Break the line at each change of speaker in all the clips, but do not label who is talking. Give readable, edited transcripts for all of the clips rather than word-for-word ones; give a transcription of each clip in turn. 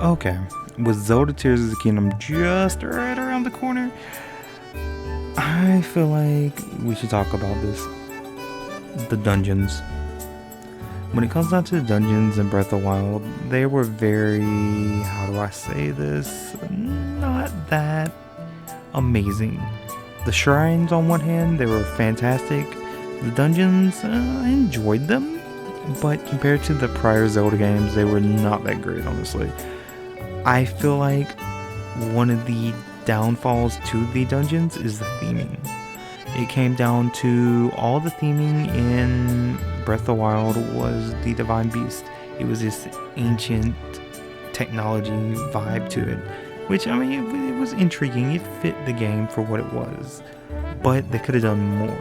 Okay, with Zelda Tears of the Kingdom just right around the corner, I feel like we should talk about this. The dungeons. When it comes down to the dungeons in Breath of the Wild, they were very, how do I say this? Not that amazing. The shrines, on one hand, they were fantastic. The dungeons, I enjoyed them, but compared to the prior Zelda games, they were not that great, honestly. I feel like one of the downfalls to the dungeons is the theming. It came down to all the theming in Breath of the Wild was the Divine Beast. It was this ancient technology vibe to it, which, I mean, it was intriguing. It fit the game for what it was, but they could have done more.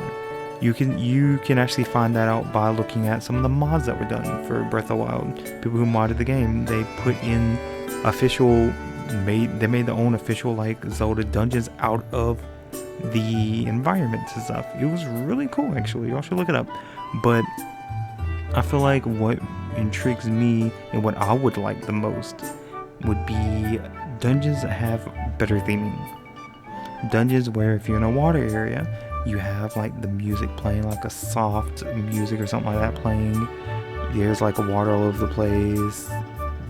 You can actually find that out by looking at some of the mods that were done for Breath of the Wild. People who modded the game, they put in they made their own official like Zelda dungeons out of the environments and stuff. It was really cool, actually. Y'all should look it up. But I feel like what intrigues me and what I would like the most would be dungeons that have better theming. Dungeons where if you're in a water area, you have like the music playing, like a soft music or something like that playing. There's like water all over the place.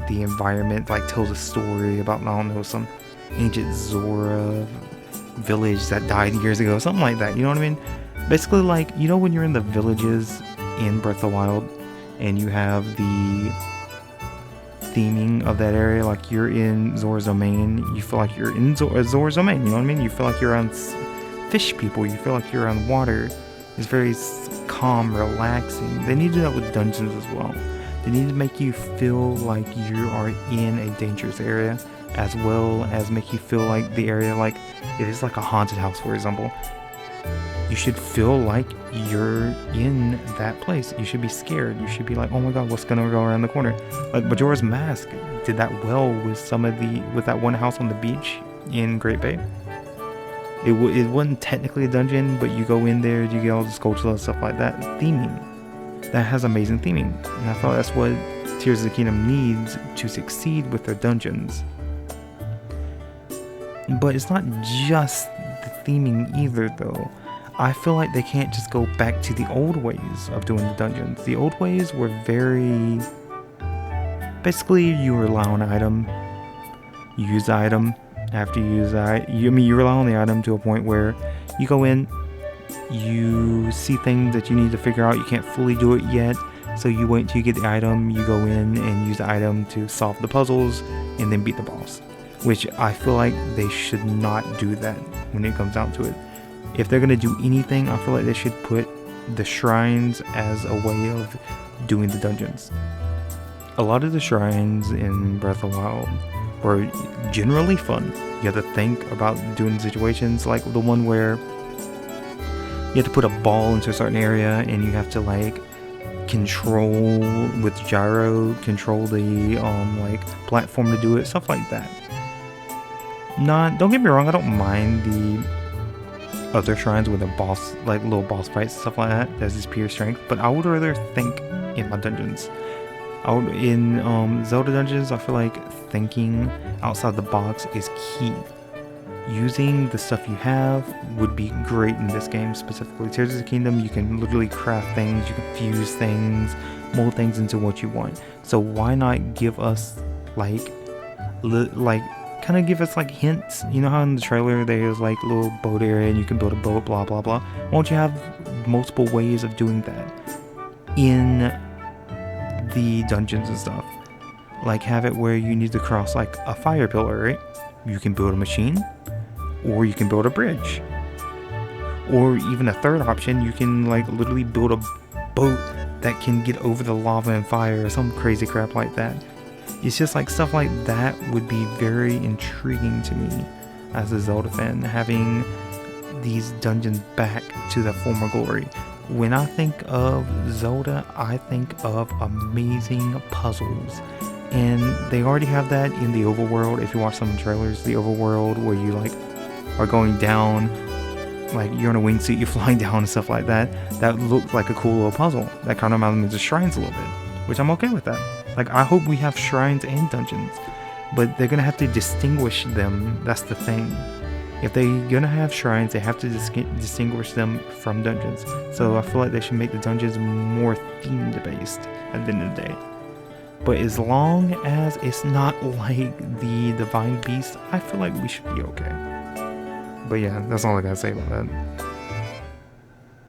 The environment like tells a story about, I don't know, some ancient Zora village that died years ago, something like that. You know what I mean? Basically, like, you know when you're in the villages in Breath of the Wild and you have the theming of that area, like you're in Zora's domain, you feel like you're in Zora's domain, you know what I mean? You feel like you're around fish people, you feel like you're around water. It's very calm, relaxing. They need to do that with dungeons as well. They need to make you feel like you are in a dangerous area, as well as make you feel like the area, like it is like a haunted house, for example. You should feel like you're in that place. You should be scared. You should be like, oh my god, what's gonna go around the corner? Like Majora's Mask did that well with with that one house on the beach in Great Bay. It wasn't technically a dungeon, but you go in there, you get all the sculptures and stuff like that. Theming. That has amazing theming. And I feel that's what Tears of the Kingdom needs to succeed with their dungeons. But it's not just the theming either, though. I feel like they can't just go back to the old ways of doing the dungeons. The old ways were very... Basically, you rely on an item. You use the item. After you use that, you rely on the item to a point where you go in, you see things that you need to figure out. You can't fully do it yet, so you wait till you get the item. You go in and use the item to solve the puzzles and then beat the boss. Which I feel like they should not do that when it comes down to it. If they're gonna do anything, I feel like they should put the shrines as a way of doing the dungeons. A lot of the shrines in Breath of the Wild were generally fun. You have to think about doing situations like the one where you have to put a ball into a certain area and you have to like control with gyro, control the like platform to do it, stuff like that. Don't get me wrong, I don't mind the other shrines with a boss, like little boss fights, stuff like that. That's just pure strength. But I would rather think in my dungeons. In Zelda dungeons, I feel like thinking outside the box is key. Using the stuff you have would be great in this game specifically. Tears of the Kingdom, you can literally craft things, you can fuse things, mold things into what you want. So why not give us kind of give us like hints? You know how in the trailer there's like a little boat area and you can build a boat, blah blah blah. Why don't you have multiple ways of doing that in the dungeons and stuff? Like have it where you need to cross like a fire pillar, right? You can build a machine, or you can build a bridge, or even a third option, you can like literally build a boat that can get over the lava and fire or some crazy crap like that. It's just like stuff like that would be very intriguing to me as a Zelda fan, having these dungeons back to their former glory. When I think of Zelda, I think of amazing puzzles. And they already have that in the overworld. If you watch some trailers, the overworld where you like are going down, like you're in a wingsuit, you're flying down and stuff like that. That looks like a cool little puzzle. That kind of reminds me of the shrines a little bit, which I'm okay with that. Like I hope we have shrines and dungeons. but they're gonna have to distinguish them. That's the thing. If they're gonna have shrines, they have to distinguish them from dungeons. So I feel like they should make the dungeons more themed based at the end of the day. But as long as it's not like the Divine Beast, I feel like we should be okay. But yeah, that's all I gotta say about that.